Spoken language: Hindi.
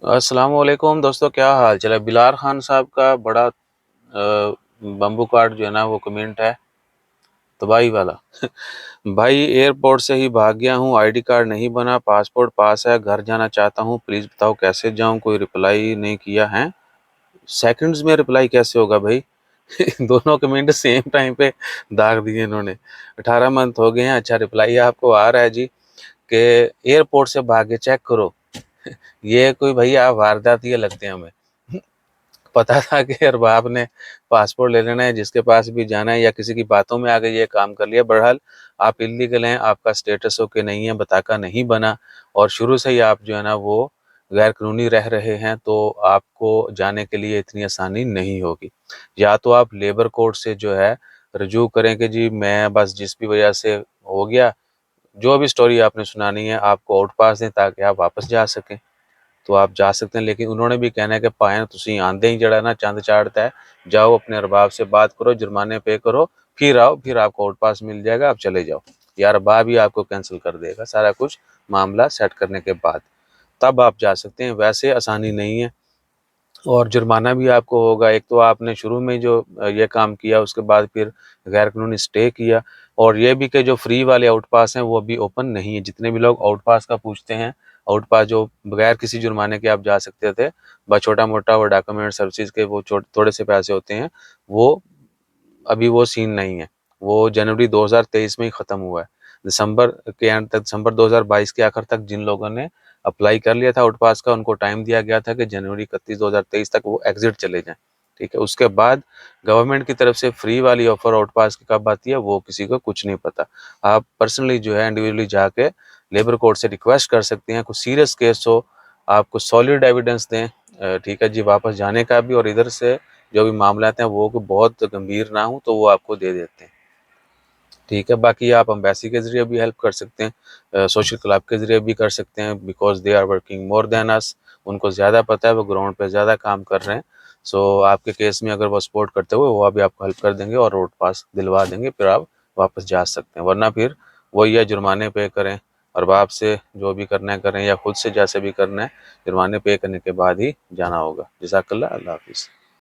अस्सलाम वालेकुम दोस्तों, क्या हाल चाल है। बिलार खान साहब का बड़ा बम्बू कार्ड जो है ना वो कमेंट है तबाही वाला। भाई एयरपोर्ट से ही भाग गया हूँ, आईडी कार्ड नहीं बना, पासपोर्ट पास है, घर जाना चाहता हूँ, प्लीज बताओ कैसे जाऊँ। कोई रिप्लाई नहीं किया है। सेकंड्स में रिप्लाई कैसे होगा भाई। दोनों कमेंट सेम टाइम पे दाग दिए इन्होंने। 18 मंथ हो गए हैं। अच्छा, रिप्लाई आपको आ रहा है जी कि एयरपोर्ट से भागे, चेक करो। ये कोई भैया वारदात ये लगते हैं हमें। पता था कि अरबाब ने पासपोर्ट ले लेना है, जिसके पास भी जाना है, या किसी की बातों में आके ये काम कर लिया। बहरहाल आप इलीगल हैं, आपका स्टेटस ओके नहीं है, बताका नहीं बना, और शुरू से ही आप जो है ना वो गैर कानूनी रह रहे हैं, तो आपको जाने के लिए इतनी आसानी नहीं होगी। या तो आप लेबर कोर्ट से जो है रजू करें कि जी मैं बस जिस भी वजह से हो गया, जो भी स्टोरी आपने सुनानी है, आपको आउट पास दें ताकि आप वापस जा सकें, तो आप जा सकते हैं। लेकिन उन्होंने भी कहना है कि भाएं तुसीं आंदे ही जड़ा ना चंद चाढ़ता है, जाओ अपने अरबाब से बात करो, जुर्माने पे करो, फिर आओ, फिर आपको आउट पास मिल जाएगा, आप चले जाओ। यार अरबाब ही आपको कैंसिल कर देगा सारा कुछ मामला सेट करने के बाद, तब आप जा सकते हैं। वैसे आसानी नहीं है, और जुर्माना भी आपको होगा। एक तो आपने शुरू में जो ये काम किया, उसके बाद फिर गैर कानूनी स्टे किया, और ये भी कि जो फ्री वाले आउट पास हैं वो अभी ओपन नहीं है। जितने भी लोग आउट पास का पूछते हैं, आउट पास जो बगैर किसी जुर्माने के आप जा सकते थे, बस छोटा मोटा वो डॉक्यूमेंट सर्विसेज के वो थोड़े से पैसे होते हैं, वो अभी वो सीन नहीं है। वो जनवरी 2023 में ही ख़त्म हुआ है। दिसंबर के एंड तक, दिसंबर 2022 के आखिर तक जिन लोगों ने अप्लाई कर लिया था आउट पास का, उनको टाइम दिया गया था कि जनवरी 31 2023 तक वो एग्जिट चले जाएं। ठीक है, उसके बाद गवर्नमेंट की तरफ से फ्री वाली ऑफर आउट पास की कब आती है वो किसी को कुछ नहीं पता। आप पर्सनली जो है इंडिविजुअली जाके लेबर कोर्ट से रिक्वेस्ट कर सकते हैं। कुछ सीरियस केस हो, आपको सॉलिड एविडेंस दें, ठीक है जी, वापस जाने का भी, और इधर से जो भी मामला हैं वो बहुत गंभीर ना हो तो वो आपको दे देते हैं। ठीक है, बाकी आप एम्बेसी के ज़रिए भी हेल्प कर सकते हैं, सोशल क्लब के ज़रिए भी कर सकते हैं, because they are working more than us. उनको ज़्यादा पता है, वो ग्राउंड पे ज़्यादा काम कर रहे हैं। सो आपके केस में अगर वो सपोर्ट करते हुए, वो अभी आपको हेल्प कर देंगे और रोड पास दिलवा देंगे, फिर आप वापस जा सकते हैं। वरना फिर वही है, जुर्माने पे करें, और बाप से जो भी करना है करें, या खुद से जैसे भी करना है, जुर्माने पे करने के बाद ही जाना होगा। जज़ाकल्लाह, अल्लाह हाफिज़।